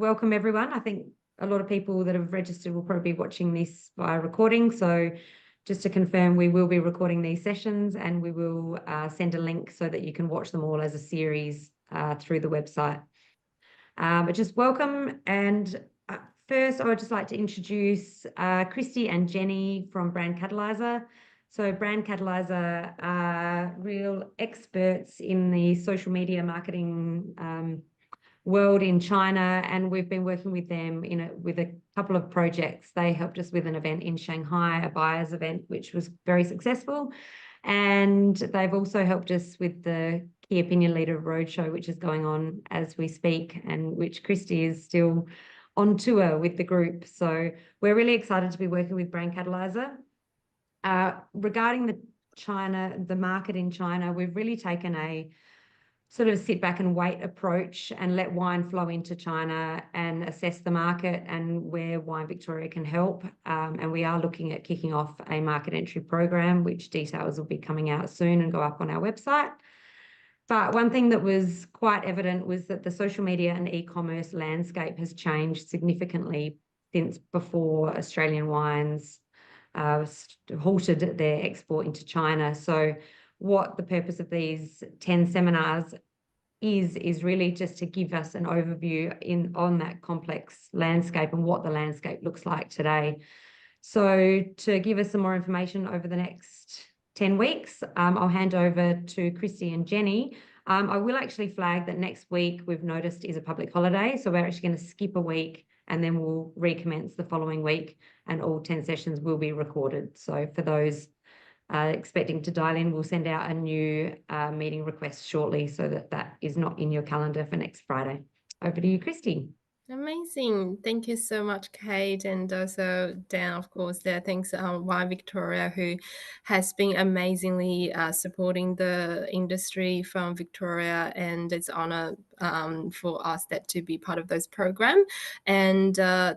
welcome everyone. I think a lot of people that have registered will probably be watching this via recording. So just to confirm, we will be recording these sessions and we will send a link so that you can watch them all as a series through the website. But just welcome. And first, I would just like to introduce Christy and Jenny from Brand Catalyzer. So Brand Catalyzer are real experts in the social media marketing world in China, and we've been working with them with a couple of projects. They helped us with an event in Shanghai, a buyers event, which was very successful. And they've also helped us with the Key Opinion Leader Roadshow, which is going on as we speak, and which Christy is still on tour with the group. So we're really excited to be working with Brand Catalyzer. Regarding the market in China, we've really taken a sort of sit back and wait approach and let wine flow into China and assess the market and where Wine Victoria can help. And we are looking at kicking off a market entry program, which details will be coming out soon and go up on our website. But one thing that was quite evident was that the social media and e-commerce landscape has changed significantly since before Australian wines halted their export into China. So what the purpose of these 10 seminars is really just to give us an overview on that complex landscape and what the landscape looks like today. So to give us some more information over the next 10 weeks, I'll hand over to Christy and Jenny. I will actually flag that next week we've noticed is a public holiday. So we're actually going to skip a week and then we'll recommence the following week, and all 10 sessions will be recorded. So for those expecting to dial in, we'll send out a new meeting request shortly so that is not in your calendar for next Friday. Over to you, Christy. Amazing. Thank you so much, Kate, and also Dan, of course, there. Thanks, Wine Victoria, who has been amazingly supporting the industry from Victoria, and it's an honor for us to be part of those program. And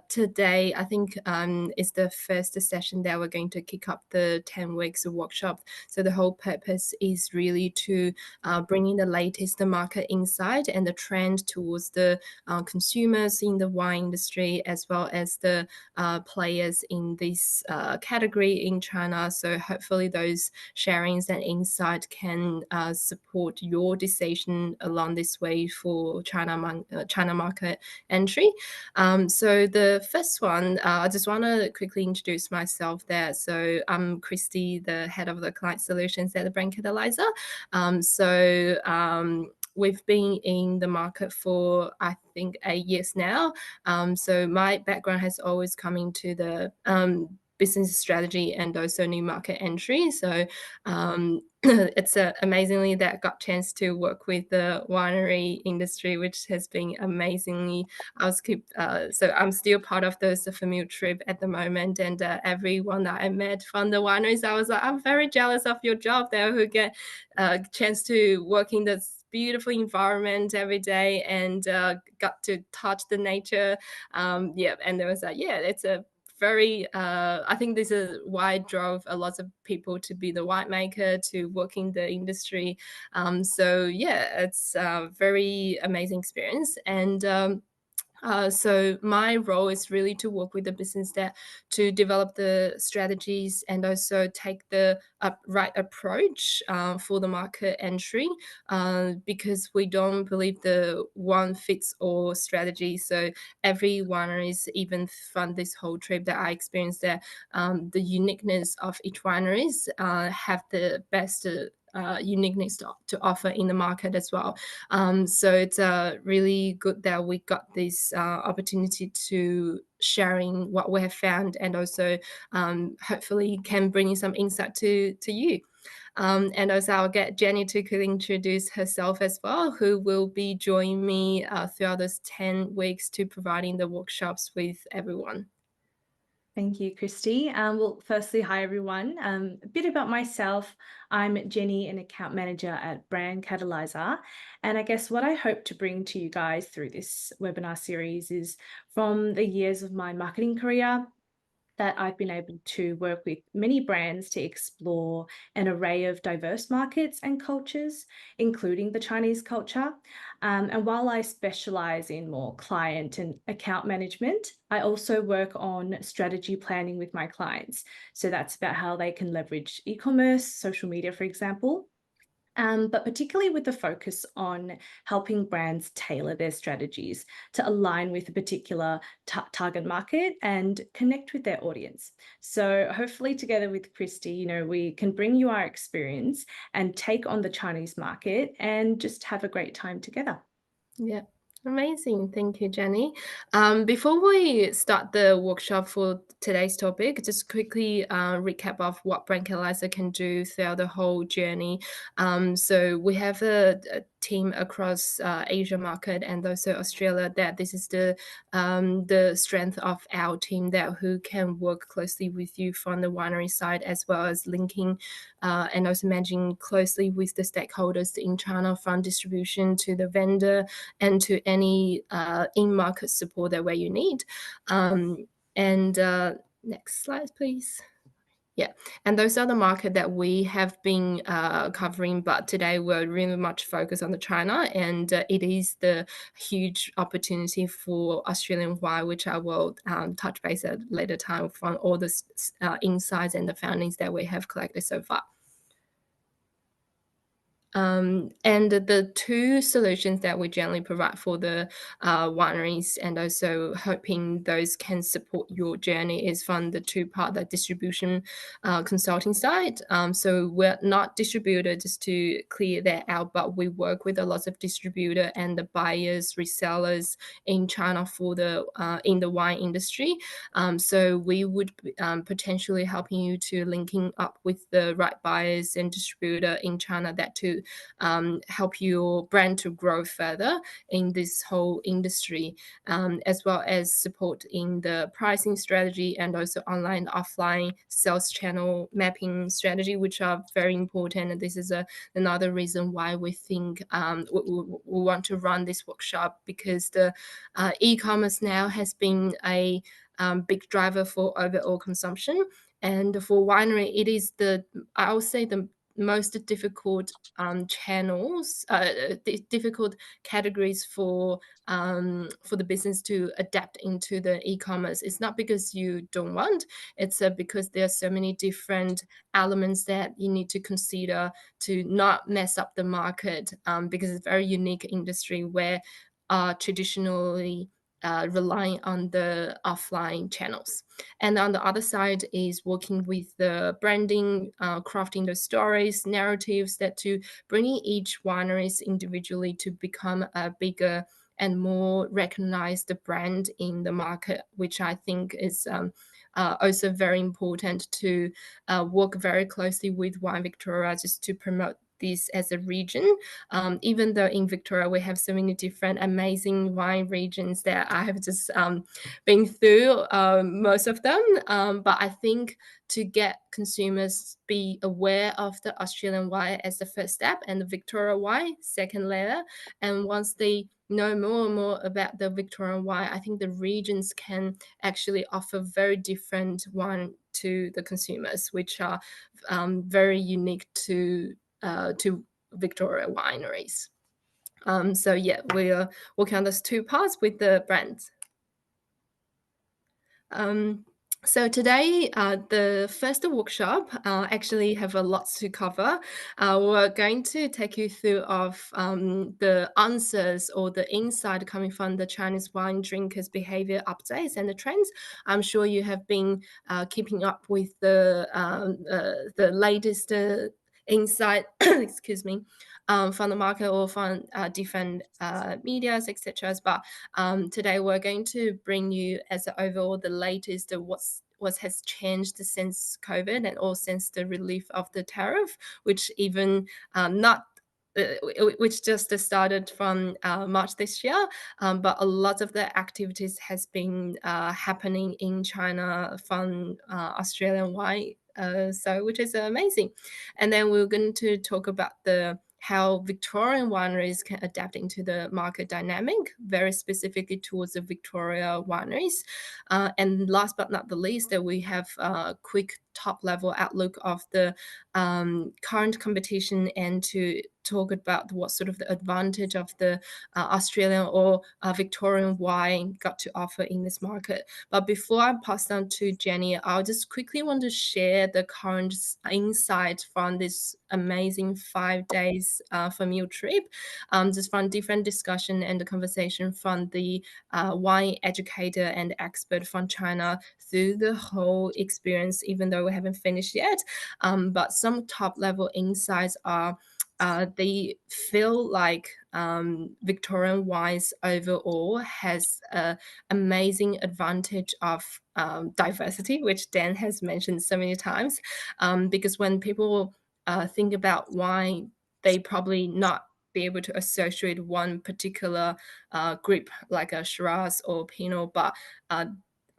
today, I think is the first session that we're going to kick up the 10 weeks of workshop. So the whole purpose is really to bring in the latest market insight and the trend towards the consumers in the wine industry, as well as the players in this category in China. So hopefully those sharings and insight can support your decision along this way for China market entry. So the first one, I just want to quickly introduce myself there. So I'm Christy, the head of the client solutions at the Brand Catalyzer. We've been in the market for, I think, 8 years now. So my background has always come into the business strategy and also new market entry. So it's amazingly that I got a chance to work with the winery industry, which has been amazingly. So I'm still part of the field trip at the moment, and everyone that I met from the wineries, I was like, I'm very jealous of your job there, who get a chance to work in this beautiful environment every day and got to touch the nature. And there was it's a very I think this is why I drove a lot of people to be the winemaker, to work in the industry. It's a very amazing experience. And so my role is really to work with the business to develop the strategies and also take the right approach for the market entry, because we don't believe the one fits all strategy. So every winery is, even from this whole trip that I experienced there, the uniqueness of each wineries have the best uniqueness to offer in the market as well. So it's really good that we got this opportunity to sharing what we have found, and also hopefully can bring in some insight to you. And also I'll get Jenny to introduce herself as well, who will be joining me throughout those 10 weeks to providing the workshops with everyone. Thank you, Christy. Well, firstly, hi, everyone. A bit about myself. I'm Jenny, an account manager at Brand Catalyzer. And I guess what I hope to bring to you guys through this webinar series is from the years of my marketing career, that I've been able to work with many brands to explore an array of diverse markets and cultures, including the Chinese culture. And while I specialize in more client and account management, I also work on strategy planning with my clients. So that's about how they can leverage e-commerce, social media, for example. But particularly with the focus on helping brands tailor their strategies to align with a particular target market and connect with their audience. So hopefully together with Christy, we can bring you our experience and take on the Chinese market and just have a great time together. Yeah. Amazing. Thank you, Jenny. Before we start the workshop for today's topic, just quickly recap of what Brand Catalyzer can do throughout the whole journey. So we have a team across Asia market and also Australia, that this is the strength of our team, that who can work closely with you from the winery side, as well as linking and also managing closely with the stakeholders in China, from distribution to the vendor and to any in-market support that where you need. Next slide, please. Yeah, and those are the market that we have been covering, but today we're really much focused on the China, and it is the huge opportunity for Australian wine, which I will touch base at a later time from all the insights and the findings that we have collected so far. And the two solutions that we generally provide for the wineries, and also hoping those can support your journey, is from the two-part, the distribution consulting side. So we're not distributor, just to clear that out, but we work with a lot of distributor and the buyers, resellers in China for the in the wine industry. So we would potentially helping you to linking up with the right buyers and distributor in China, that to help your brand to grow further in this whole industry, as well as support in the pricing strategy and also online, offline sales channel mapping strategy, which are very important. And this is another reason why we think we want to run this workshop, because the e-commerce now has been a big driver for overall consumption. And for winery, it is I would say the most difficult channels, difficult categories for the business to adapt into the e-commerce. It's not because you don't want, it's because there are so many different elements that you need to consider to not mess up the market, because it's a very unique industry where traditionally relying on the offline channels. And on the other side is working with the branding, crafting the stories, narratives, that to bringing each wineries individually to become a bigger and more recognized brand in the market, which I think is also very important to work very closely with Wine Victoria, just to promote this as a region. Even though in Victoria we have so many different amazing wine regions that I have just been through most of them, but I think to get consumers be aware of the Australian wine as the first step, and the Victoria wine second layer, and once they know more and more about the Victorian wine, I think the regions can actually offer very different wine to the consumers, which are very unique to Victoria wineries. So yeah, we are working on those two parts with the brands. So today, the first workshop actually have a lot to cover. We're going to take you through of the answers or the insight coming from the Chinese wine drinkers' behavior updates and the trends. I'm sure you have been keeping up with the latest insight, excuse me, from the market or from different medias, etc. But today we're going to bring you as overall the latest what has changed since COVID, and also since the relief of the tariff, which even which just started from March this year, but a lot of the activities has been happening in China from Australian wine, so which is amazing. And then we're going to talk about the how Victorian wineries can adapt into the market dynamic, very specifically towards the Victoria wineries. And last but not the least, that we have a quick top-level outlook of the current competition and to talk about what sort of the advantage of the Australian or Victorian wine got to offer in this market. But before I pass on to Jenny, I'll just quickly want to share the current insight from this amazing 5 days familial trip, just from different discussion and the conversation from the wine educator and expert from China through the whole experience, even though we haven't finished yet. But some top level insights are they feel like Victorian wines overall has an amazing advantage of diversity, which Dan has mentioned so many times. Because when people think about wine, they probably not be able to associate one particular group like a Shiraz or Pinot,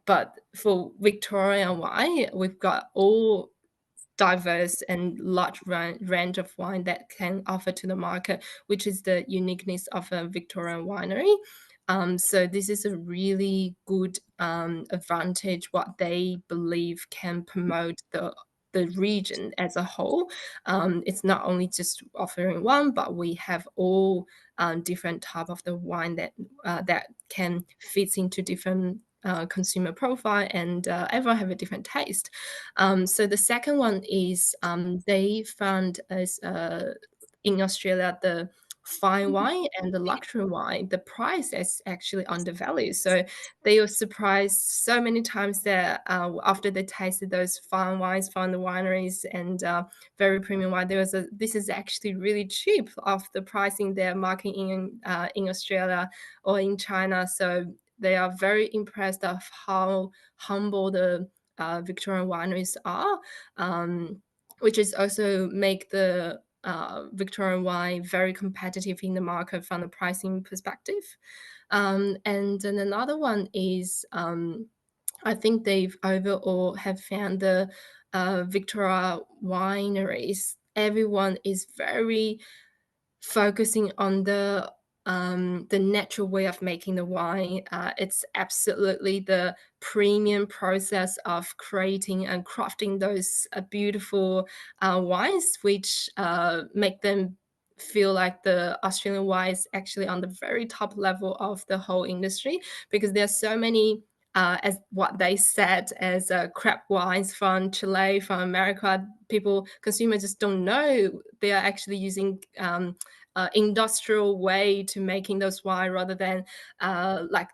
but for Victorian wine, we've got all diverse and large range of wine that can offer to the market, which is the uniqueness of a Victorian winery. So this is a really good advantage what they believe can promote the region as a whole. It's not only just offering one, but we have all different type of the wine that can fit into different consumer profile, and everyone have a different taste. So the second one is they found as in Australia the fine wine and the luxury wine, the price is actually undervalued. So they were surprised so many times that after they tasted those fine wines from the wineries and very premium wine, this is actually really cheap of the pricing they're marketing in Australia or in China. So they are very impressed of how humble the Victorian wineries are, which is also make the Victorian wine very competitive in the market from the pricing perspective. And then another one is I think they've overall have found the Victoria wineries. Everyone is very focusing on the natural way of making the wine. It's absolutely the premium process of creating and crafting those beautiful wines, which make them feel like the Australian wine is actually on the very top level of the whole industry, because there are so many as what they said as crap wines from Chile, from America. Consumers just don't know they are actually using industrial way to making those wine rather than like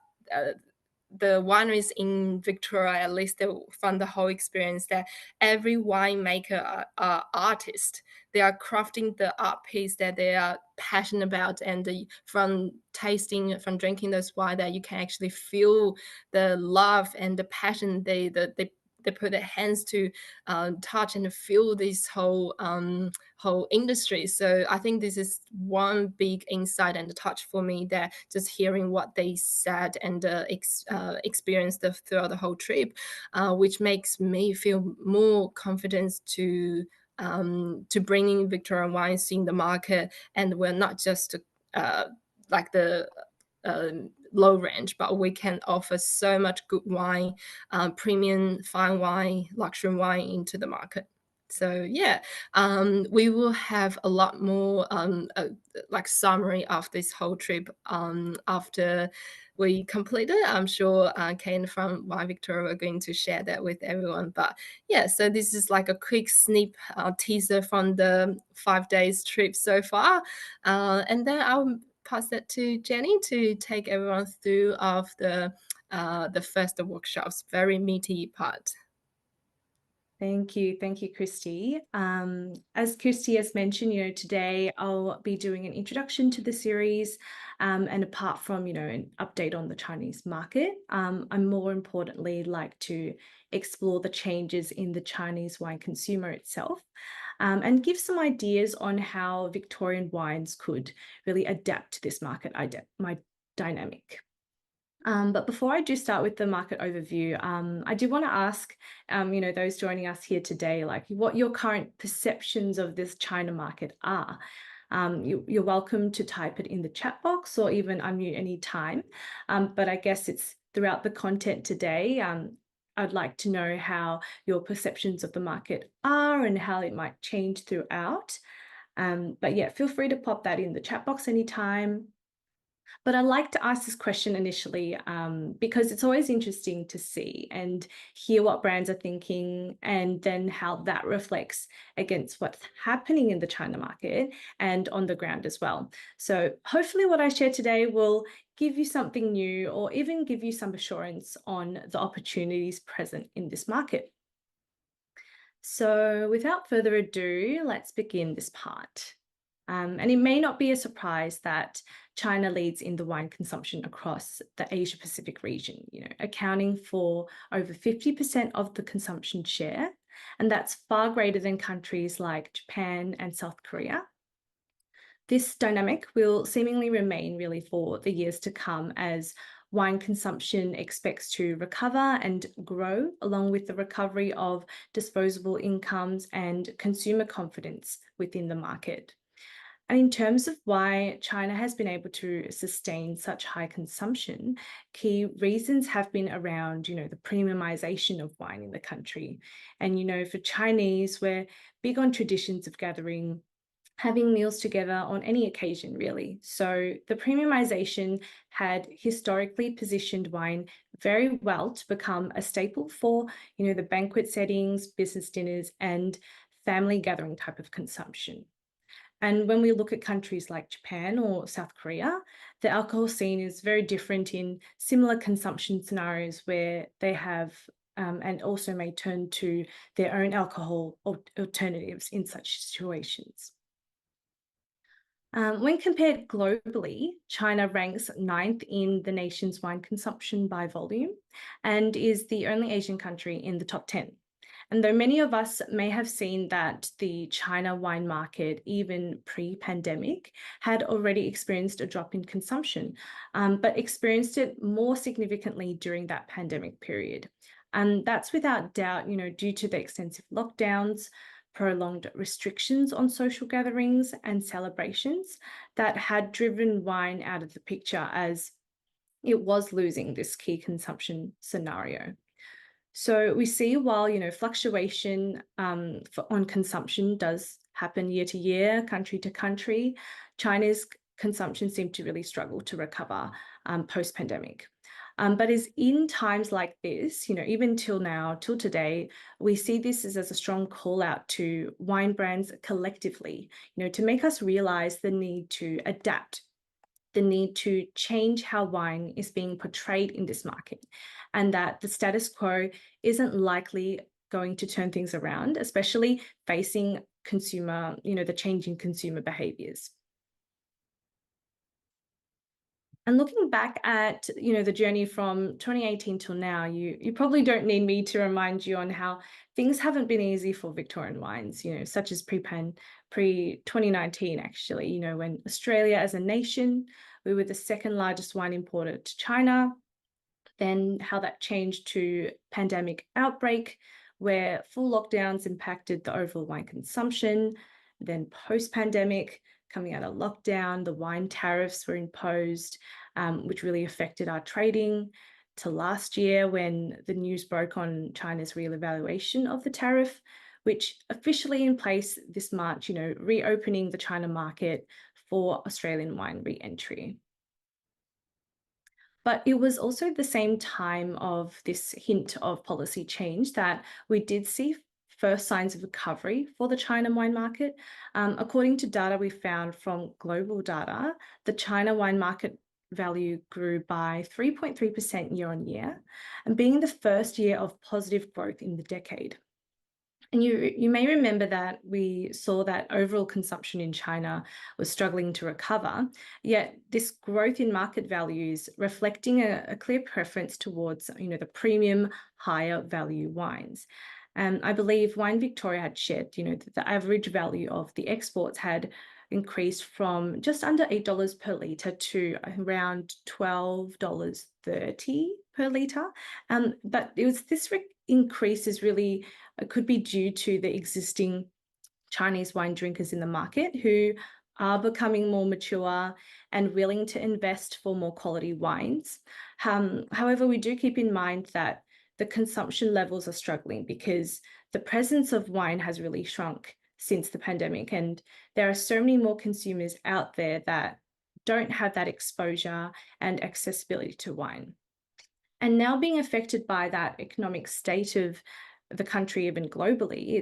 the wineries in Victoria, at least from the whole experience, that every winemaker are artists. They are crafting the art piece that they are passionate about, and from tasting, from drinking those wine, that you can actually feel the love and the passion they put their hands to touch and feel this whole industry. So I think this is one big insight and touch for me, that just hearing what they said and experienced throughout the whole trip, which makes me feel more confidence to bringing Victorian wines in the market, and we're not just like the low range, but we can offer so much good wine, premium fine wine, luxury wine into the market. So yeah, we will have a lot more like summary of this whole trip after we complete it. I'm sure Kane from Wine Victoria are going to share that with everyone. But yeah, so this is like a quick teaser from the 5 days trip so far, and then I'll pass that to Jenny to take everyone through of the first workshops, very meaty part. Thank you, Christy. As Christy has mentioned, today I'll be doing an introduction to the series, and apart from, an update on the Chinese market, I more importantly like to explore the changes in the Chinese wine consumer itself, and give some ideas on how Victorian wines could really adapt to this market dynamic. But before I do start with the market overview, I do want to ask, those joining us here today, like what your current perceptions of this China market are. You're welcome to type it in the chat box or even unmute any time. But I guess it's throughout the content today, I'd like to know how your perceptions of the market are and how it might change throughout. But yeah, feel free to pop that in the chat box anytime. But I like to ask this question initially because it's always interesting to see and hear what brands are thinking and then how that reflects against what's happening in the China market and on the ground as well. So hopefully what I share today will give you something new or even give you some assurance on the opportunities present in this market. So without further ado, let's begin this part. And it may not be a surprise that China leads in the wine consumption across the Asia Pacific region, accounting for over 50% of the consumption share. And that's far greater than countries like Japan and South Korea. This dynamic will seemingly remain really for the years to come as wine consumption expects to recover and grow along with the recovery of disposable incomes and consumer confidence within the market. And in terms of why China has been able to sustain such high consumption, key reasons have been around, the premiumization of wine in the country. And, for Chinese, we're big on traditions of gathering, having meals together on any occasion, really. So the premiumization had historically positioned wine very well to become a staple for, the banquet settings, business dinners, and family gathering type of consumption. And when we look at countries like Japan or South Korea, the alcohol scene is very different in similar consumption scenarios where they have and also may turn to their own alcohol alternatives in such situations. When compared globally, China ranks 9th in the nation's wine consumption by volume and is the only Asian country in the top 10. And though many of us may have seen that the China wine market, even pre-pandemic, had already experienced a drop in consumption, but experienced it more significantly during that pandemic period. And that's without doubt, due to the extensive lockdowns, prolonged restrictions on social gatherings and celebrations that had driven wine out of the picture as it was losing this key consumption scenario. So we see while, fluctuation on consumption does happen year to year, country to country, China's consumption seemed to really struggle to recover post-pandemic. But is in times like this, even till now, till today, we see this as a strong call out to wine brands collectively, to make us realize the need to adapt, the need to change how wine is being portrayed in this market, and that the status quo isn't likely going to turn things around, especially facing consumer, the changing consumer behaviors. And looking back at, the journey from 2018 till now, you probably don't need me to remind you on how things haven't been easy for Victorian wines, such as pre-2019, actually, when Australia as a nation, we were the second largest wine importer to China, then how that changed to pandemic outbreak, where full lockdowns impacted the overall wine consumption, then post-pandemic, coming out of lockdown, the wine tariffs were imposed, which really affected our trading, to last year when the news broke on China's reevaluation of the tariff, which officially in place this March, reopening the China market for Australian wine re-entry. But it was also the same time of this hint of policy change that we did see first signs of recovery for the China wine market. According to data we found from global data, the China wine market value grew by 3.3% year on year, and being the first year of positive growth in the decade. And you may remember that we saw that overall consumption in China was struggling to recover, yet this growth in market values reflecting a clear preference towards, the premium, higher value wines. And I believe Wine Victoria had shared, that the average value of the exports had increased from just under $8 per litre to around $12.30 per litre. But it was this increase is really could be due to the existing Chinese wine drinkers in the market who are becoming more mature and willing to invest for more quality wines. However, we do keep in mind that the consumption levels are struggling because the presence of wine has really shrunk since the pandemic, and there are so many more consumers out there that don't have that exposure and accessibility to wine. And now being affected by that economic state of the country, even globally,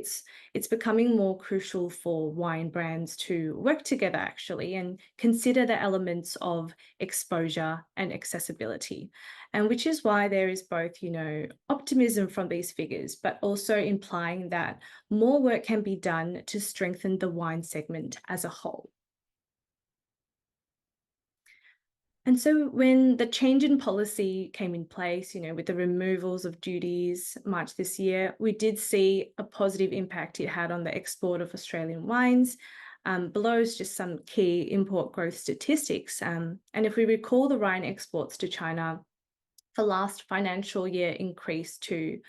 it's becoming more crucial for wine brands to work together actually and consider the elements of exposure and accessibility. And which is why there is both, optimism from these figures, but also implying that more work can be done to strengthen the wine segment as a whole. And so when the change in policy came in place, with the removals of duties March this year, we did see a positive impact it had on the export of Australian wines. Below is just some key import growth statistics. And if we recall, the wine exports to China for last financial year increased to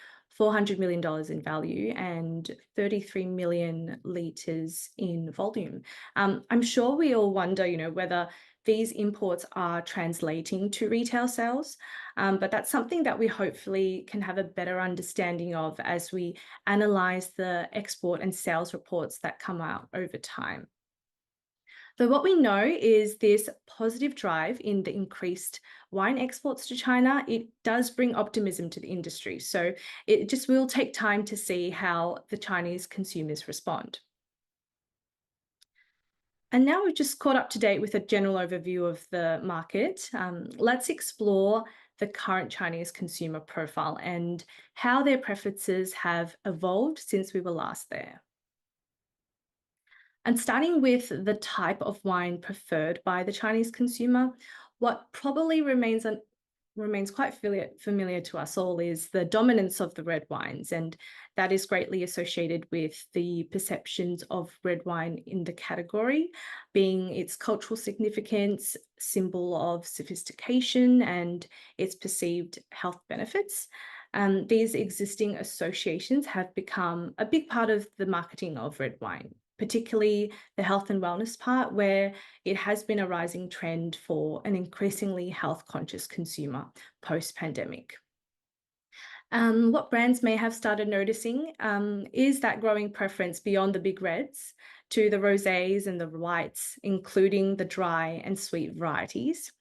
$400 million in value and 33 million litres in volume. I'm sure we all wonder, whether these imports are translating to retail sales, but that's something that we hopefully can have a better understanding of as we analyse the export and sales reports that come out over time. So what we know is this positive drive in the increased wine exports to China, it does bring optimism to the industry. So it just will take time to see how the Chinese consumers respond. And now we've just caught up to date with a general overview of the market. Let's explore the current Chinese consumer profile and how their preferences have evolved since we were last there. And starting with the type of wine preferred by the Chinese consumer, what probably remains quite familiar to us all is the dominance of the red wines, and that is greatly associated with the perceptions of red wine in the category, being its cultural significance, symbol of sophistication, and its perceived health benefits. These existing associations have become a big part of the marketing of red wine, particularly the health and wellness part, where it has been a rising trend for an increasingly health-conscious consumer post-pandemic. What brands may have started noticing is that growing preference beyond the big reds to the rosés and the whites, including the dry and sweet varieties.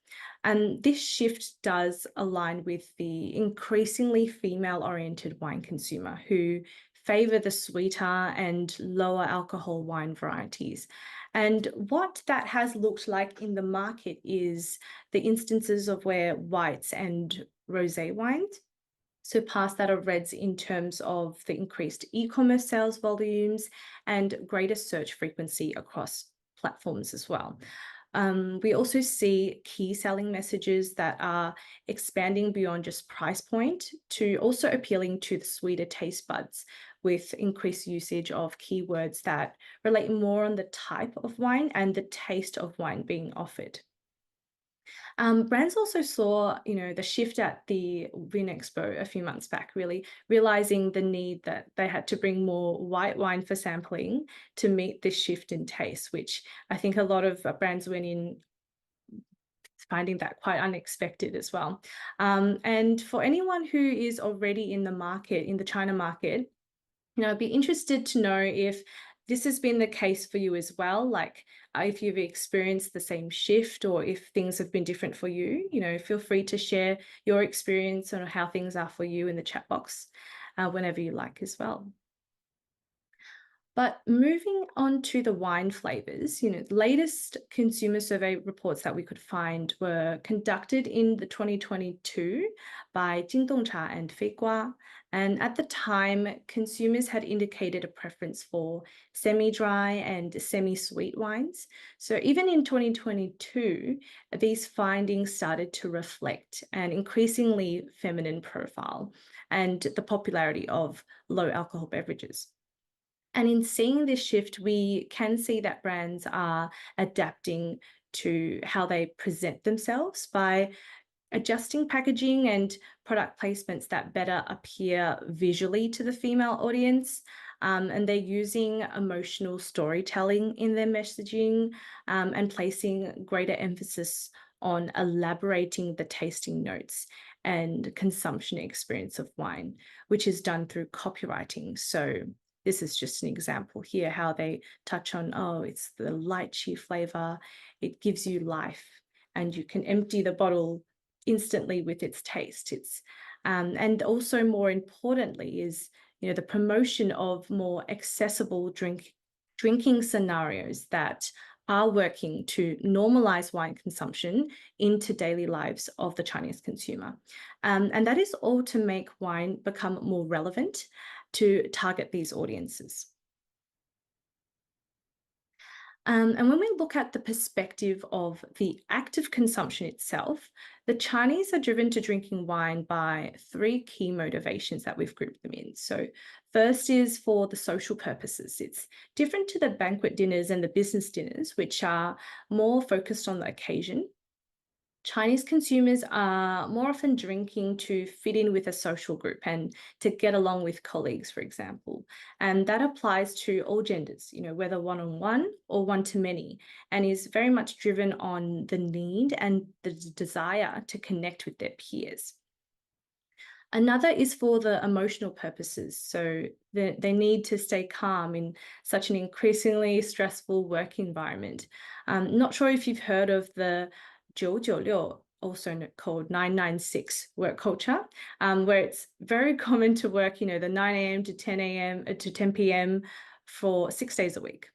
And this shift does align with the increasingly female-oriented wine consumer who favour the sweeter and lower alcohol wine varieties. And what that has looked like in the market is the instances of where whites and rosé wines surpass that of reds in terms of the increased e-commerce sales volumes and greater search frequency across platforms as well. We also see key selling messages that are expanding beyond just price point to also appealing to the sweeter taste buds, with increased usage of keywords that relate more on the type of wine and the taste of wine being offered. Brands also saw, the shift at the Vin Expo a few months back, really realizing the need that they had to bring more white wine for sampling to meet this shift in taste, which I think a lot of brands went in finding that quite unexpected as well. And for anyone who is already in the market, in the China market, I'd be interested to know if this has been the case for you as well, like if you've experienced the same shift or if things have been different for you. Feel free to share your experience on how things are for you in the chat box whenever you like as well. But moving on to the wine flavors, the latest consumer survey reports that we could find were conducted in the 2022 by Jingdongcha and Feigua. And at the time, consumers had indicated a preference for semi-dry and semi-sweet wines. So even in 2022, these findings started to reflect an increasingly feminine profile and the popularity of low alcohol beverages. And in seeing this shift, we can see that brands are adapting to how they present themselves by adjusting packaging and product placements that better appear visually to the female audience. And they're using emotional storytelling in their messaging, and placing greater emphasis on elaborating the tasting notes and consumption experience of wine, which is done through copywriting. So this is just an example here, how they touch on, oh, it's the lychee flavor, it gives you life, and you can empty the bottle instantly with its taste. And also more importantly is, the promotion of more accessible drinking scenarios that are working to normalize wine consumption into daily lives of the Chinese consumer. And that is all to make wine become more relevant to target these audiences. And when we look at the perspective of the act of consumption itself, the Chinese are driven to drinking wine by 3 key motivations that we've grouped them in. So first is for the social purposes. It's different to the banquet dinners and the business dinners, which are more focused on the occasion. Chinese consumers are more often drinking to fit in with a social group and to get along with colleagues, for example. And that applies to all genders, whether one-on-one or one-to-many, and is very much driven on the need and the desire to connect with their peers. Another is for the emotional purposes. So they need to stay calm in such an increasingly stressful work environment. Not sure if you've heard of the 996, also called 996 work culture, where it's very common to work, the 9 a.m. to 10 a.m. to 10 p.m. for 6 days a week.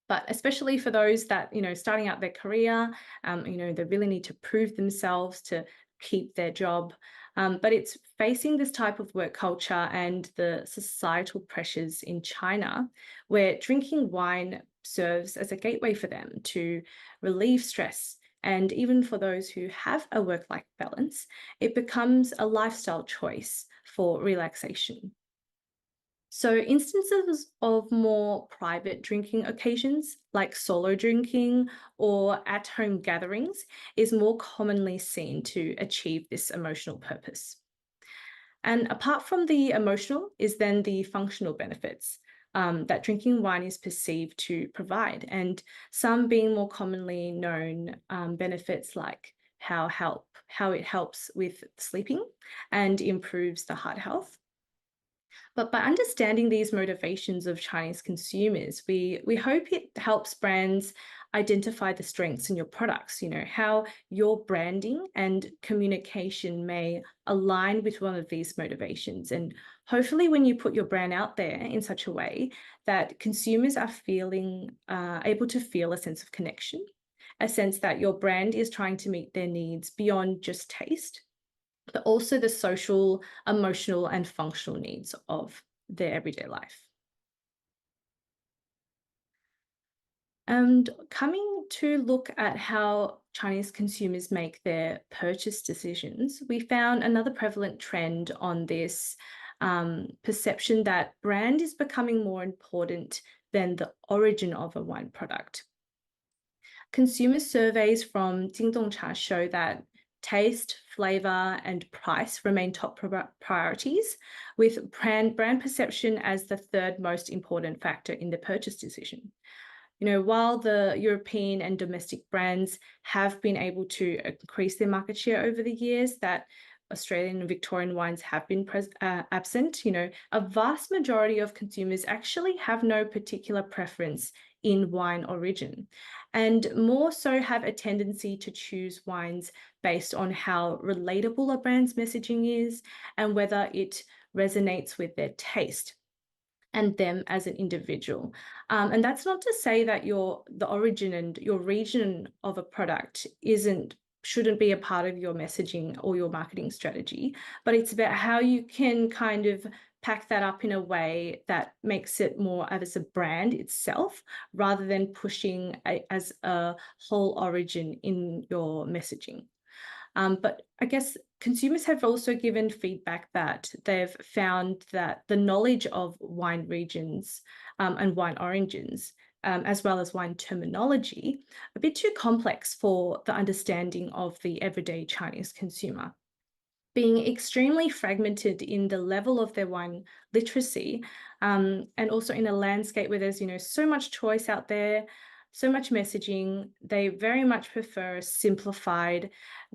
But especially for those that, starting out their career, they really need to prove themselves to keep their job. But it's facing this type of work culture and the societal pressures in China, where drinking wine serves as a gateway for them to relieve stress. And even for those who have a work-life balance, it becomes a lifestyle choice for relaxation. So instances of more private drinking occasions, like solo drinking or at-home gatherings, is more commonly seen to achieve this emotional purpose. And apart from the emotional is then the functional benefits that drinking wine is perceived to provide, and some being more commonly known benefits like how it helps with sleeping and improves the heart health. But by understanding these motivations of Chinese consumers, we hope it helps brands identify the strengths in your products, how your branding and communication may align with one of these motivations. And hopefully when you put your brand out there in such a way that consumers are able to feel a sense of connection, a sense that your brand is trying to meet their needs beyond just taste, but also the social, emotional, and functional needs of their everyday life. And coming to look at how Chinese consumers make their purchase decisions, we found another prevalent trend on this perception that brand is becoming more important than the origin of a wine product. Consumer surveys from Jingdongcha show that taste, flavor, and price remain top priorities, with brand perception as the 3rd most important factor in the purchase decision. While the European and domestic brands have been able to increase their market share over the years, that Australian and Victorian wines have been absent, a vast majority of consumers actually have no particular preference in wine origin, and more so have a tendency to choose wines based on how relatable a brand's messaging is and whether it resonates with their taste and them as an individual. And that's not to say that the origin and your region of a product shouldn't be a part of your messaging or your marketing strategy, but it's about how you can kind of pack that up in a way that makes it more as a brand itself, rather than pushing as a whole origin in your messaging. But I guess consumers have also given feedback that they've found that the knowledge of wine regions and wine origins, as well as wine terminology, a bit too complex for the understanding of the everyday Chinese consumer. Being extremely fragmented in the level of their wine literacy, And also in a landscape where there's, so much choice out there, so much messaging, they very much prefer simplified,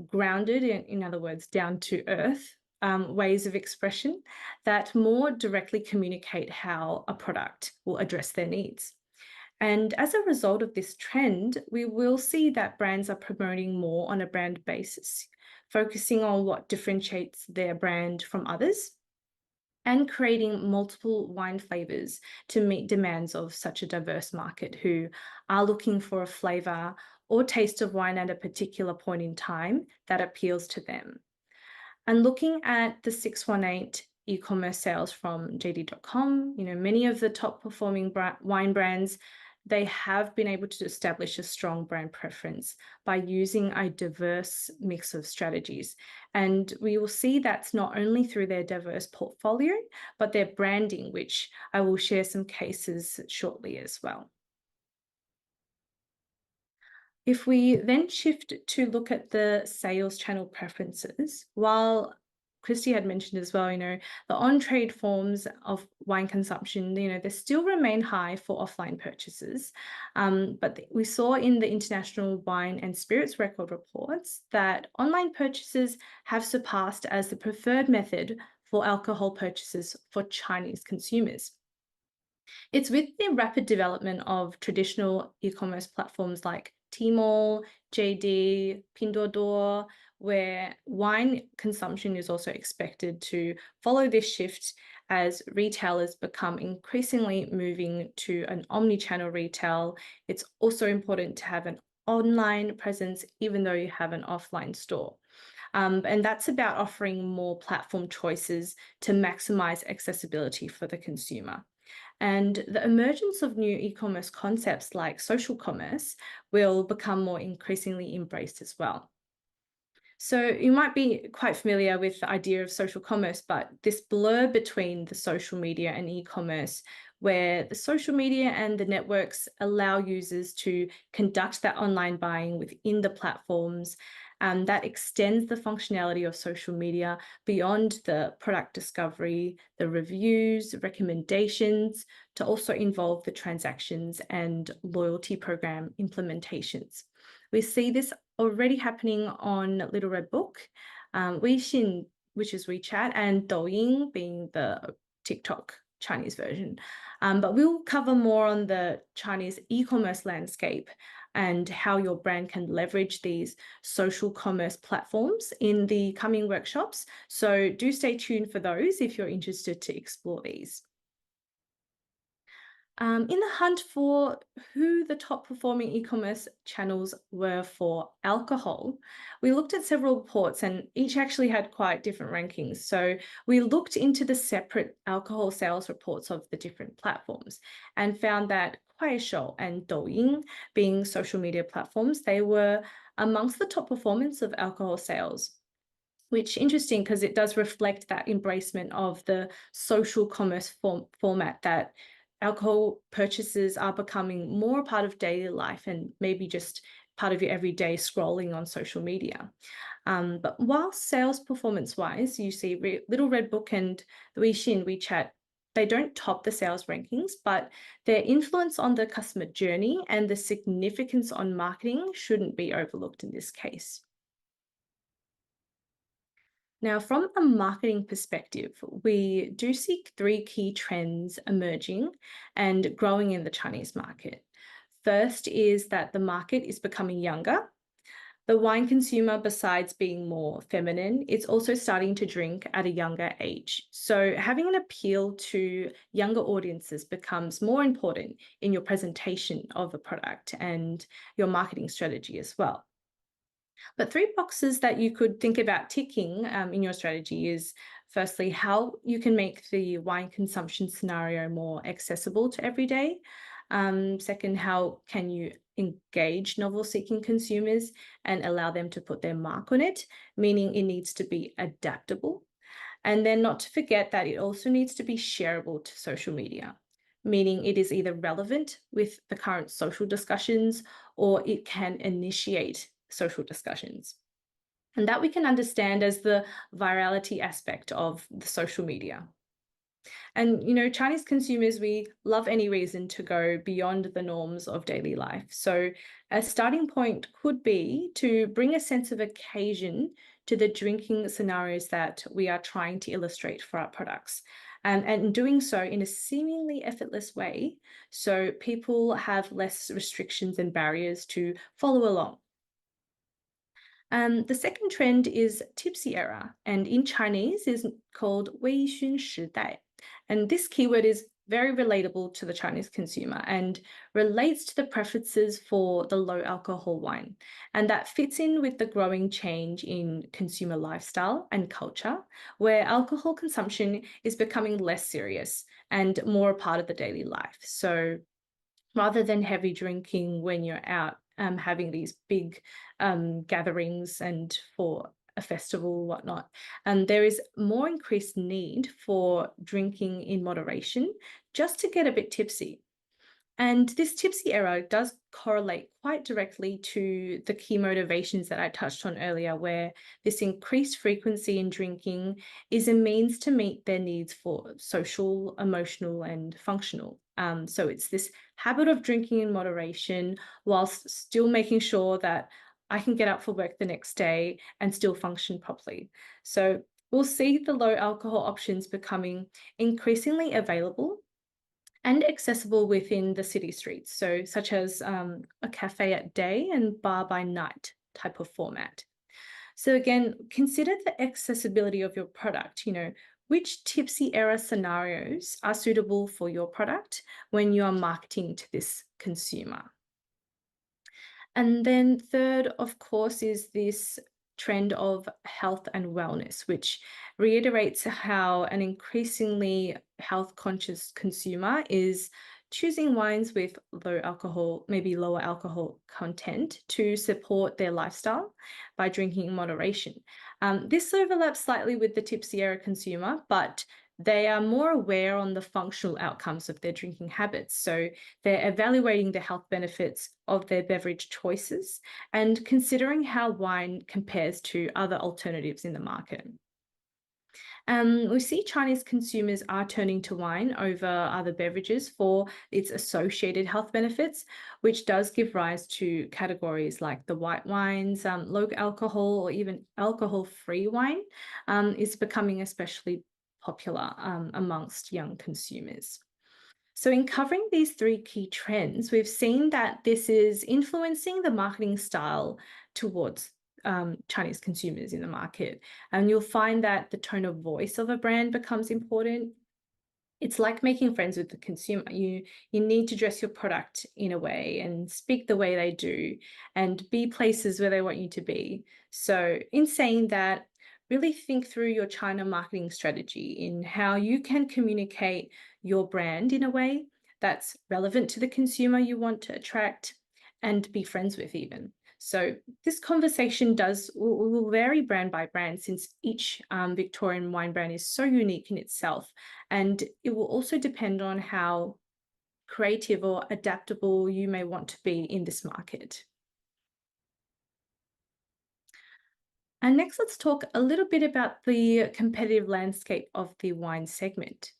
grounded, in other words, down to earth ways of expression that more directly communicate how a product will address their needs. And as a result of this trend, we will see that brands are promoting more on a brand basis, focusing on what differentiates their brand from others, and creating multiple wine flavors to meet demands of such a diverse market who are looking for a flavor or taste of wine at a particular point in time that appeals to them. And looking at the 618 e-commerce sales from JD.com, many of the top performing wine brands, they have been able to establish a strong brand preference by using a diverse mix of strategies. And we will see that's not only through their diverse portfolio, but their branding, which I will share some cases shortly as well. If we then shift to look at the sales channel preferences, while Christy had mentioned as well, the on-trade forms of wine consumption, they still remain high for offline purchases. But we saw in the International Wine and Spirits Record reports that online purchases have surpassed as the preferred method for alcohol purchases for Chinese consumers. It's with the rapid development of traditional e-commerce platforms like Tmall, JD, Pinduoduo, where wine consumption is also expected to follow this shift as retailers become increasingly moving to an omni-channel retail. It's also important to have an online presence, even though you have an offline store. And that's about offering more platform choices to maximize accessibility for the consumer. And the emergence of new e-commerce concepts like social commerce will become more increasingly embraced as well. So you might be quite familiar with the idea of social commerce, but this blur between the social media and e-commerce, where the social media and the networks allow users to conduct that online buying within the platforms, that extends the functionality of social media beyond the product discovery, the reviews, recommendations, to also involve the transactions and loyalty program implementations. We see this already happening on Little Red Book, Weixin, which is WeChat, and Douyin being the TikTok Chinese version. But we'll cover more on the Chinese e-commerce landscape and how your brand can leverage these social commerce platforms in the coming workshops. So do stay tuned for those if you're interested to explore these. In the hunt for who the top performing e-commerce channels were for alcohol, we looked at several reports and each actually had quite different rankings. So we looked into the separate alcohol sales reports of the different platforms and found that Kuaishou and Douyin, being social media platforms, they were amongst the top performance of alcohol sales, which is interesting because it does reflect that embracement of the social commerce format that alcohol purchases are becoming more a part of daily life and maybe just part of your everyday scrolling on social media. But while sales performance-wise, you see Little Red Book and the Weixin, WeChat, they don't top the sales rankings, but their influence on the customer journey and the significance on marketing shouldn't be overlooked in this case. Now, from a marketing perspective, we do see three key trends emerging and growing in the Chinese market. First is that the market is becoming younger. The wine consumer, besides being more feminine, is also starting to drink at a younger age. So having an appeal to younger audiences becomes more important in your presentation of a product and your marketing strategy as well. But three boxes that you could think about ticking in your strategy is, firstly, how you can make the wine consumption scenario more accessible to every day. Second, how can you engage novel-seeking consumers and allow them to put their mark on it, meaning it needs to be adaptable. And then not to forget that it also needs to be shareable to social media, meaning it is either relevant with the current social discussions or it can initiate social discussions. And that we can understand as the virality aspect of the social media. And, Chinese consumers, we love any reason to go beyond the norms of daily life. So a starting point could be to bring a sense of occasion to the drinking scenarios that we are trying to illustrate for our products. And doing so in a seemingly effortless way, so people have less restrictions and barriers to follow along. The second trend is tipsy era, and in Chinese is called 微醺时代. And this keyword is very relatable to the Chinese consumer and relates to the preferences for the low alcohol wine. And that fits in with the growing change in consumer lifestyle and culture, where alcohol consumption is becoming less serious and more a part of the daily life. So rather than heavy drinking when you're out having these big gatherings and for a festival, whatnot, there is more increased need for drinking in moderation just to get a bit tipsy. And this tipsy era does correlate quite directly to the key motivations that I touched on earlier, where this increased frequency in drinking is a means to meet their needs for social, emotional, and functional. So it's this habit of drinking in moderation whilst still making sure that I can get up for work the next day and still function properly. So we'll see the low alcohol options becoming increasingly available and accessible within the city streets, so such as a cafe at day and bar by night type of format. So again, consider the accessibility of your product. Which tipsy era scenarios are suitable for your product when you are marketing to this consumer. And then third, of course, is this trend of health and wellness, which reiterates how an increasingly health conscious consumer is choosing wines with low alcohol, maybe lower alcohol content to support their lifestyle by drinking in moderation. This overlaps slightly with the tipsy era consumer, but they are more aware on the functional outcomes of their drinking habits. So they're evaluating the health benefits of their beverage choices and considering how wine compares to other alternatives in the market. We see Chinese consumers are turning to wine over other beverages for its associated health benefits, which does give rise to categories like the white wines, low alcohol, or even alcohol-free wine is becoming especially popular amongst young consumers. So in covering these three key trends, we've seen that this is influencing the marketing style towards Chinese consumers in the market. And you'll find that the tone of voice of a brand becomes important. It's like making friends with the consumer. You need to dress your product in a way and speak the way they do and be places where they want you to be. So in saying that, really think through your China marketing strategy in how you can communicate your brand in a way that's relevant to the consumer you want to attract and be friends with even. So this conversation will vary brand by brand, since each Victorian wine brand is so unique in itself. And it will also depend on how creative or adaptable you may want to be in this market. And next, let's talk a little bit about the competitive landscape of the wine segment.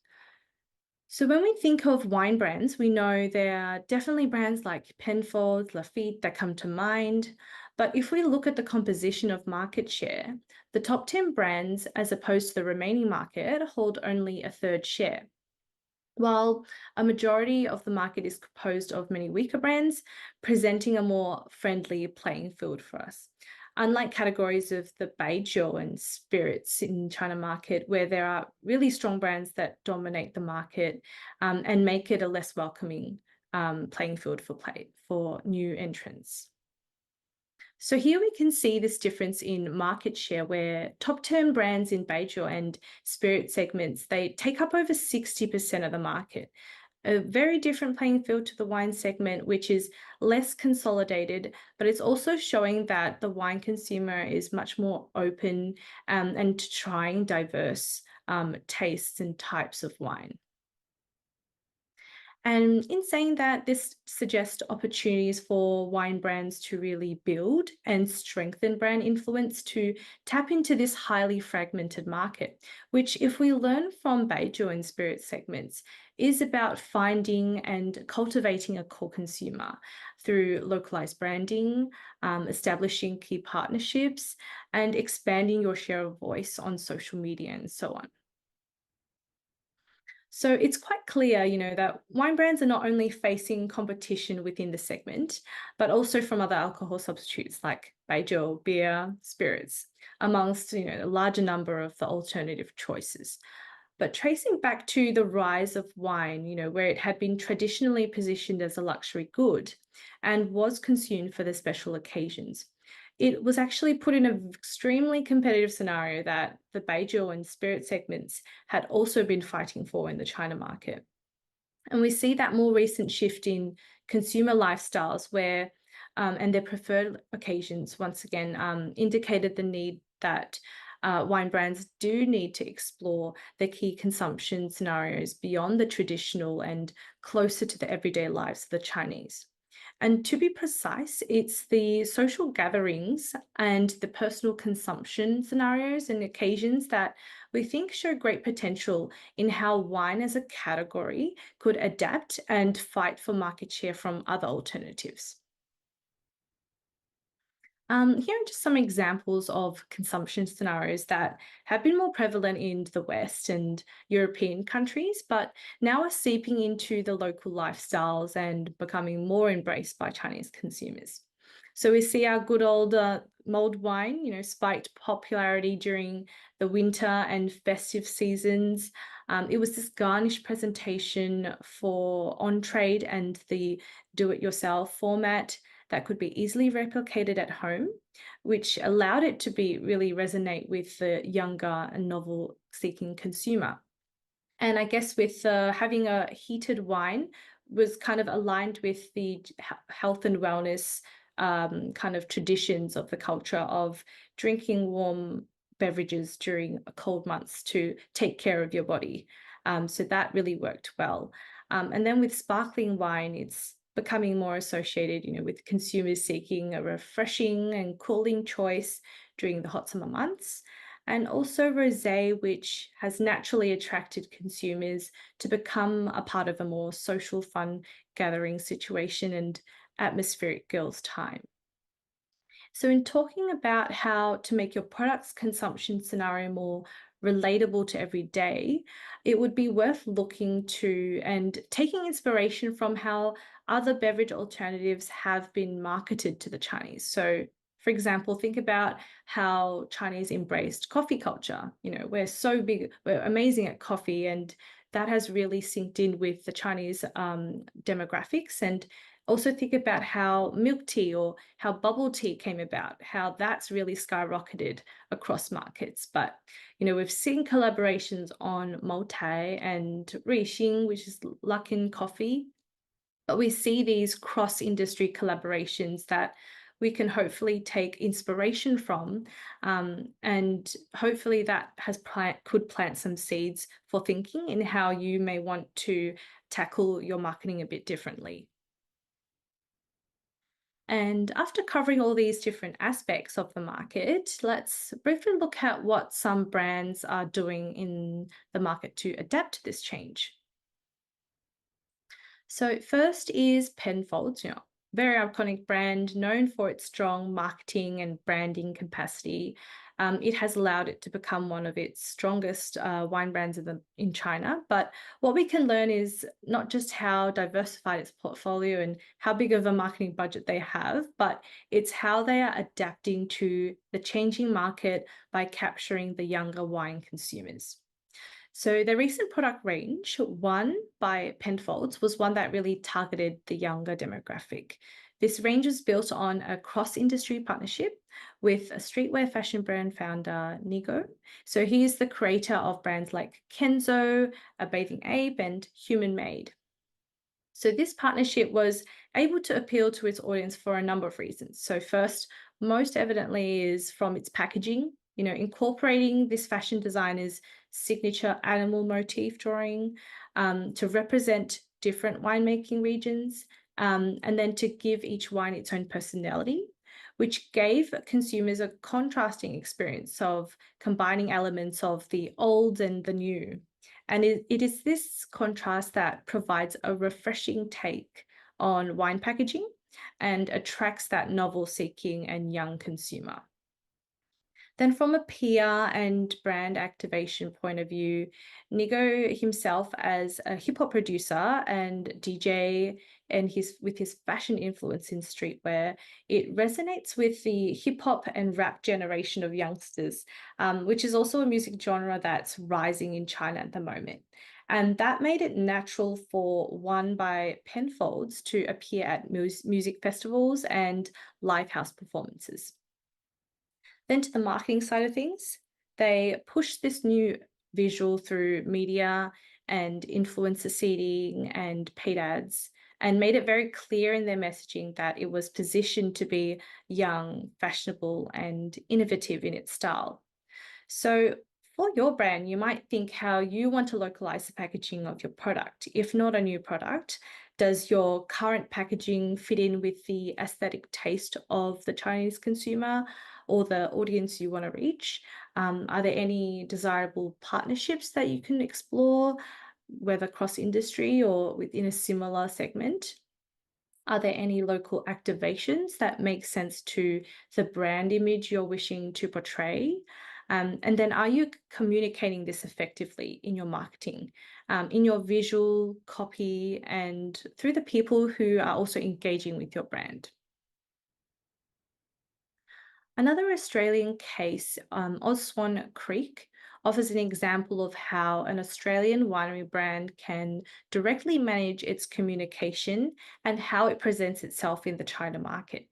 So when we think of wine brands, we know there are definitely brands like Penfolds, Lafite that come to mind. But if we look at the composition of market share, the top 10 brands, as opposed to the remaining market, hold only a third share. While a majority of the market is composed of many weaker brands, presenting a more friendly playing field for us. Unlike categories of the baijiu and spirits in China market, where there are really strong brands that dominate the market and make it a less welcoming playing field for new entrants. So here we can see this difference in market share, where top 10 brands in baijiu and spirit segments, they take up over 60% of the market. A very different playing field to the wine segment, which is less consolidated, but it's also showing that the wine consumer is much more open and trying diverse tastes and types of wine. And in saying that, this suggests opportunities for wine brands to really build and strengthen brand influence to tap into this highly fragmented market, which, if we learn from Baijiu and spirit segments, is about finding and cultivating a core consumer through localized branding, establishing key partnerships, and expanding your share of voice on social media and so on. So it's quite clear, that wine brands are not only facing competition within the segment, but also from other alcohol substitutes like baijiu, beer, spirits, amongst, a larger number of the alternative choices. But tracing back to the rise of wine, where it had been traditionally positioned as a luxury good and was consumed for the special occasions, it was actually put in an extremely competitive scenario that the baijiu and spirit segments had also been fighting for in the China market. And we see that more recent shift in consumer lifestyles where, and their preferred occasions, once again, indicated the need that wine brands do need to explore the key consumption scenarios beyond the traditional and closer to the everyday lives of the Chinese. And to be precise, it's the social gatherings and the personal consumption scenarios and occasions that we think show great potential in how wine as a category could adapt and fight for market share from other alternatives. Here are just some examples of consumption scenarios that have been more prevalent in the West and European countries, but now are seeping into the local lifestyles and becoming more embraced by Chinese consumers. So we see our good old mulled wine, spiked popularity during the winter and festive seasons. It was this garnish presentation for on-trade and the do-it-yourself format that could be easily replicated at home, which allowed it to be really resonate with the younger and novel-seeking consumer. And I guess with having a heated wine was kind of aligned with the health and wellness kind of traditions of the culture of drinking warm beverages during cold months to take care of your body. So that really worked well. And then with sparkling wine, it's becoming more associated, with consumers seeking a refreshing and cooling choice during the hot summer months. And also rosé, which has naturally attracted consumers to become a part of a more social, fun gathering situation and atmospheric girls' time. So in talking about how to make your product's consumption scenario more relatable to every day, it would be worth looking to and taking inspiration from how other beverage alternatives have been marketed to the Chinese. So for example, think about how Chinese embraced coffee culture. We're so big, we're amazing at coffee, and that has really synced in with the Chinese demographics. And also think about how milk tea or how bubble tea came about, how that's really skyrocketed across markets. But, we've seen collaborations on Moutai and Rixing, which is Luckin coffee. But we see these cross-industry collaborations that we can hopefully take inspiration from, and hopefully that could plant some seeds for thinking in how you may want to tackle your marketing a bit differently. And after covering all these different aspects of the market, let's briefly look at what some brands are doing in the market to adapt to this change. So first is Penfolds, very iconic brand known for its strong marketing and branding capacity. It has allowed it to become one of its strongest wine brands in China. But what we can learn is not just how diversified its portfolio and how big of a marketing budget they have, but it's how they are adapting to the changing market by capturing the younger wine consumers. So their recent product range, One by Penfolds, was one that really targeted the younger demographic. This range was built on a cross-industry partnership with a streetwear fashion brand founder, Nigo. So he is the creator of brands like Kenzo, A Bathing Ape, and Human Made. So this partnership was able to appeal to its audience for a number of reasons. So first, most evidently is from its packaging, incorporating this fashion designer's signature animal motif drawing to represent different winemaking regions, and then to give each wine its own personality, which gave consumers a contrasting experience of combining elements of the old and the new. And it is this contrast that provides a refreshing take on wine packaging and attracts that novel-seeking and young consumer. Then from a PR and brand activation point of view, Nigo himself as a hip hop producer and DJ and with his fashion influence in streetwear, it resonates with the hip hop and rap generation of youngsters, which is also a music genre that's rising in China at the moment. And that made it natural for One by Penfolds to appear at music festivals and live house performances. Then to the marketing side of things, they pushed this new visual through media and influencer seeding and paid ads, and made it very clear in their messaging that it was positioned to be young, fashionable, and innovative in its style. So for your brand, you might think how you want to localize the packaging of your product. If not a new product, does your current packaging fit in with the aesthetic taste of the Chinese consumer or the audience you want to reach? Are there any desirable partnerships that you can explore, whether cross-industry or within a similar segment? Are there any local activations that make sense to the brand image you're wishing to portray? And then are you communicating this effectively in your marketing, in your visual copy, and through the people who are also engaging with your brand? Another Australian case, Oswan Creek, offers an example of how an Australian winery brand can directly manage its communication and how it presents itself in the China market.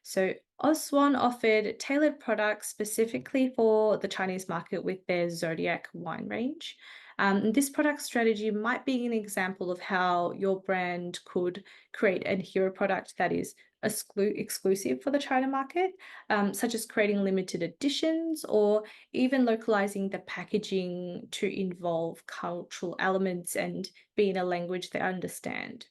So Oswan offered tailored products specifically for the Chinese market with their Zodiac wine range. This product strategy might be an example of how your brand could create a hero product that is exclusive for the China market, such as creating limited editions or even localizing the packaging to involve cultural elements and be in a language they understand.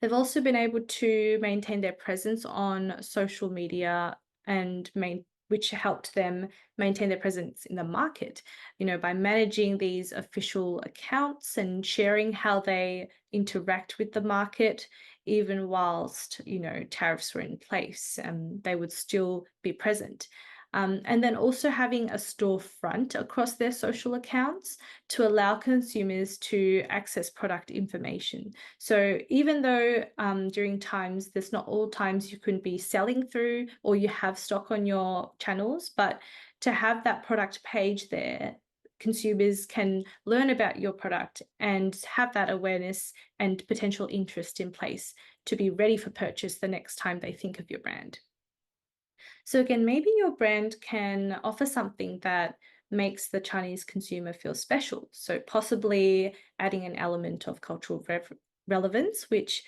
They've also been able to maintain their presence on social media and which helped them maintain their presence in the market, by managing these official accounts and sharing how they interact with the market, even whilst, tariffs were in place, they would still be present. And then also having a storefront across their social accounts to allow consumers to access product information. So even though during times, there's not all times you can be selling through or you have stock on your channels, but to have that product page there, consumers can learn about your product and have that awareness and potential interest in place to be ready for purchase the next time they think of your brand. So again, maybe your brand can offer something that makes the Chinese consumer feel special. So possibly adding an element of cultural relevance, which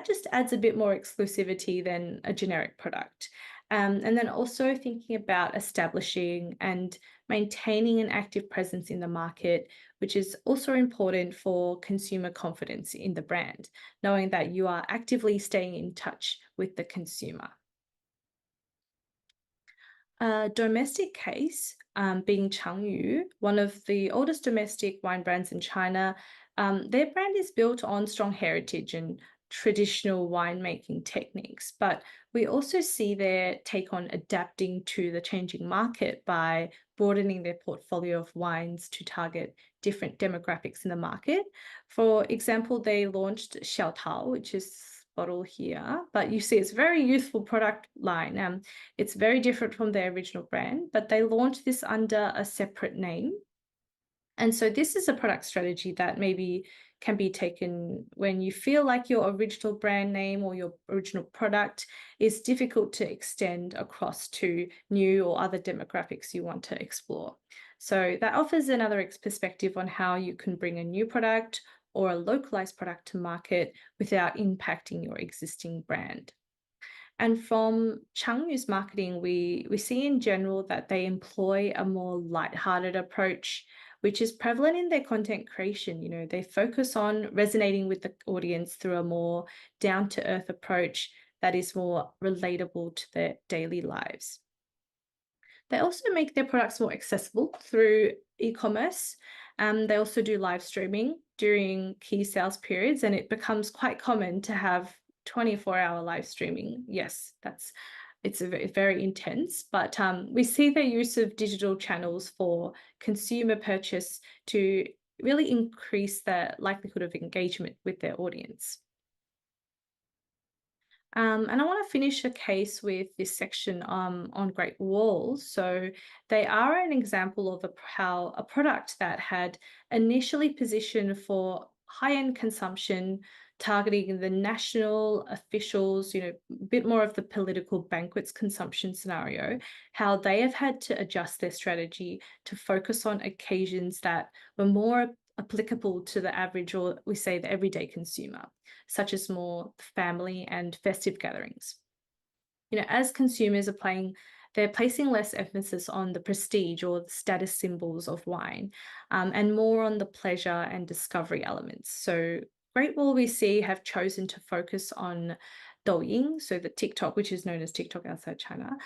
just adds a bit more exclusivity than a generic product. And then also thinking about establishing and maintaining an active presence in the market, which is also important for consumer confidence in the brand, knowing that you are actively staying in touch with the consumer. A domestic case being Changyu, one of the oldest domestic wine brands in China. Their brand is built on strong heritage and traditional winemaking techniques, but we also see their take on adapting to the changing market by broadening their portfolio of wines to target different demographics in the market. For example, they launched Xiaotao, which is bottle here, but you see it's a very youthful product line. It's very different from their original brand, but they launched this under a separate name. And so this is a product strategy that maybe can be taken when you feel like your original brand name or your original product is difficult to extend across to new or other demographics you want to explore. So that offers another perspective on how you can bring a new product or a localized product to market without impacting your existing brand. And from Changyu's marketing, we see in general that they employ a more lighthearted approach which is prevalent in their content creation. You know, they focus on resonating with the audience through a more down-to-earth approach that is more relatable to their daily lives. They also make their products more accessible through e-commerce. They also do live streaming during key sales periods, and it becomes quite common to have 24-hour live streaming. Yes, it's very intense, but we see their use of digital channels for consumer purchase to really increase the likelihood of engagement with their audience. And I want to finish the case with this section on Great Wall. So they are an example of how a product that had initially positioned for high-end consumption, targeting the national officials, you know, a bit more of the political banquets consumption scenario, how they have had to adjust their strategy to focus on occasions that were more applicable to the average, or we say the everyday consumer, such as more family and festive gatherings. You know, as consumers they're placing less emphasis on the prestige or the status symbols of wine, and more on the pleasure and discovery elements. So Great Wall, we see, have chosen to focus on Douyin, so the TikTok, which is known as TikTok outside China,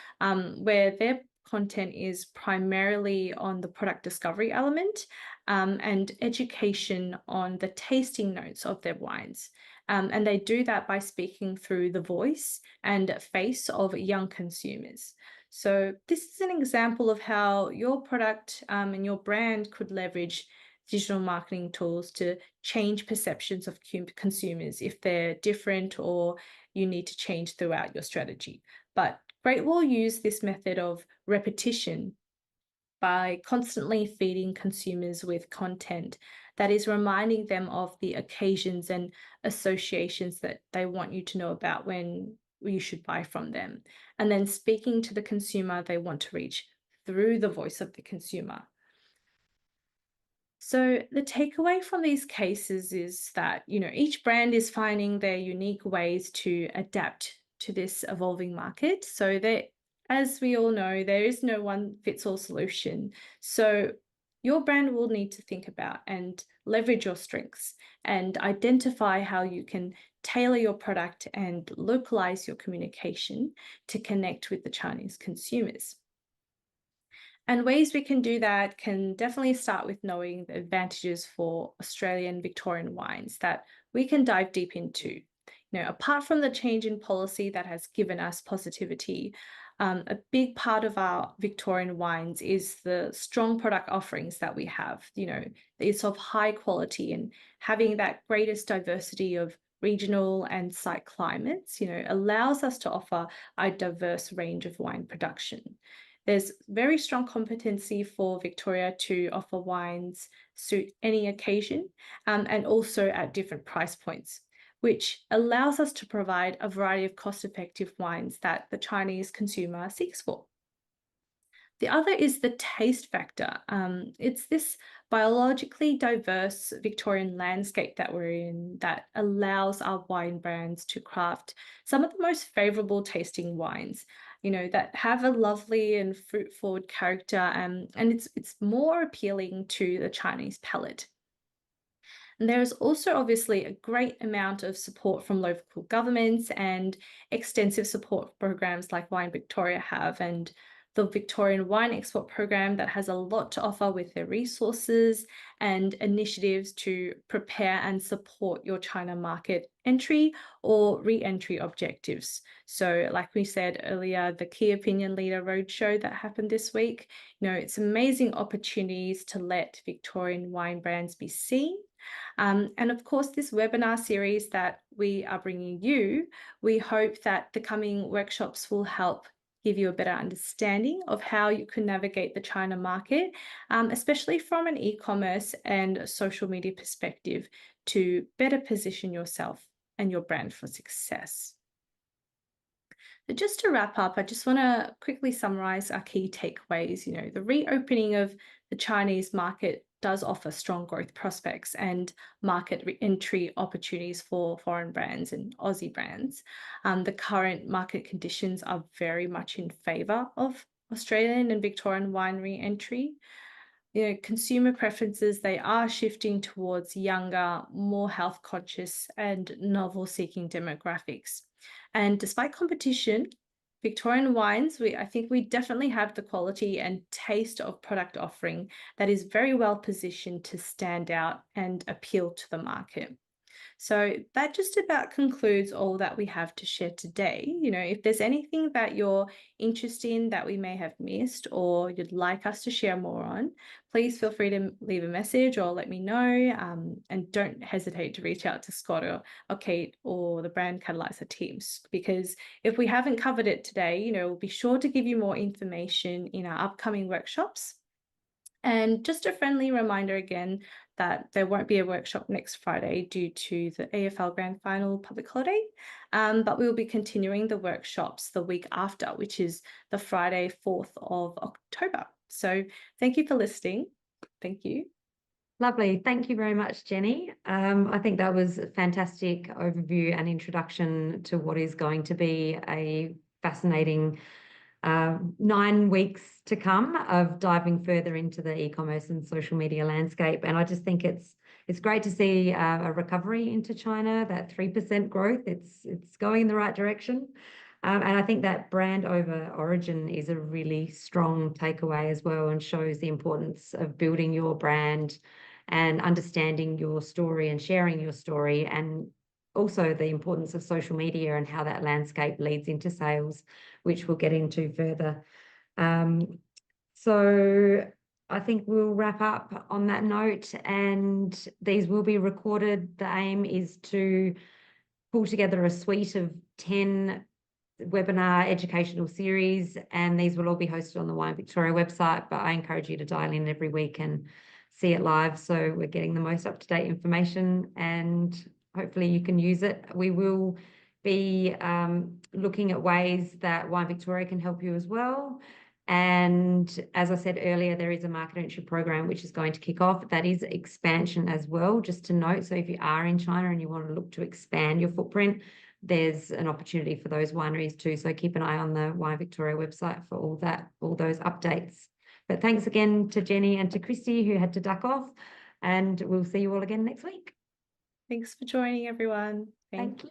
where their content is primarily on the product discovery element, and education on the tasting notes of their wines. And they do that by speaking through the voice and face of young consumers. So this is an example of how your product and your brand could leverage digital marketing tools to change perceptions of consumers if they're different or you need to change throughout your strategy. But Great Wall use this method of repetition by constantly feeding consumers with content that is reminding them of the occasions and associations that they want you to know about when you should buy from them, and then speaking to the consumer they want to reach through the voice of the consumer. So the takeaway from these cases is that, you know, each brand is finding their unique ways to adapt to this evolving market. So as we all know, there is no one fits all solution. So your brand will need to think about and leverage your strengths and identify how you can tailor your product and localize your communication to connect with the Chinese consumers. And ways we can do that can definitely start with knowing the advantages for Australian Victorian wines that we can dive deep into. You know, apart from the change in policy that has given us positivity, a big part of our Victorian wines is the strong product offerings that we have. You know, it's of high quality, and having that greatest diversity of regional and site climates, you know, allows us to offer a diverse range of wine production. There's very strong competency for Victoria to offer wines suit any occasion, and also at different price points, which allows us to provide a variety of cost-effective wines that the Chinese consumer seeks for. The other is the taste factor. It's this biologically diverse Victorian landscape that we're in that allows our wine brands to craft some of the most favourable tasting wines, you know, that have a lovely and fruit-forward character, and it's more appealing to the Chinese palate. And there is also obviously a great amount of support from local governments and extensive support programs like Wine Victoria have, and the Victorian Wine Export Program that has a lot to offer with their resources and initiatives to prepare and support your China market entry or re-entry objectives. So like we said earlier, the Key Opinion Leader Roadshow that happened this week, you know, it's amazing opportunities to let Victorian wine brands be seen. And of course, this webinar series that we are bringing you, we hope that the coming workshops will help give you a better understanding of how you can navigate the China market, especially from an e-commerce and social media perspective, to better position yourself and your brand for success. But just to wrap up, I just want to quickly summarize our key takeaways. You know, the reopening of the Chinese market does offer strong growth prospects and market entry opportunities for foreign brands and Aussie brands. The current market conditions are very much in favour of Australian and Victorian wine re-entry. consumer preferences, they are shifting towards younger, more health conscious and novel seeking demographics. And despite competition, Victorian wines, I think we definitely have the quality and taste of product offering that is very well positioned to stand out and appeal to the market. So that just about concludes all that we have to share today. If there's anything that you're interested in that we may have missed or you'd like us to share more on, please feel free to leave a message or let me know. And don't hesitate to reach out to Scott or Kate or the Brand Catalyzer teams, because if we haven't covered it today, we'll be sure to give you more information in our upcoming workshops. And just a friendly reminder again that there won't be a workshop next Friday due to the AFL Grand Final public holiday, but we will be continuing the workshops the week after, which is the Friday, 4th of October. So thank you for listening. Thank you. Lovely. Thank you very much, Jenny. I think that was a fantastic overview and introduction to what is going to be a fascinating 9 weeks to come of diving further into the e-commerce and social media landscape. And I just think it's great to see a recovery into China, that 3% growth. It's going in the right direction. And I think that brand over origin is a really strong takeaway as well, and shows the importance of building your brand and understanding your story and sharing your story, and also the importance of social media and how that landscape leads into sales, which we'll get into further. So I think we'll wrap up on that note, and these will be recorded. The aim is to pull together a suite of 10 webinar educational series, and these will all be hosted on the Wine Victoria website, but I encourage you to dial in every week and see it live, so we're getting the most up-to-date information and hopefully you can use it. We will be looking at ways that Wine Victoria can help you as well. And as I said earlier, there is a market entry program which is going to kick off. That is expansion as well, just to note. So if you are in China and you want to look to expand your footprint, there's an opportunity for those wineries too. So keep an eye on the Wine Victoria website for all those updates. But thanks again to Jenny and to Christy, who had to duck off, and we'll see you all again next week. Thanks for joining, everyone. Thank you.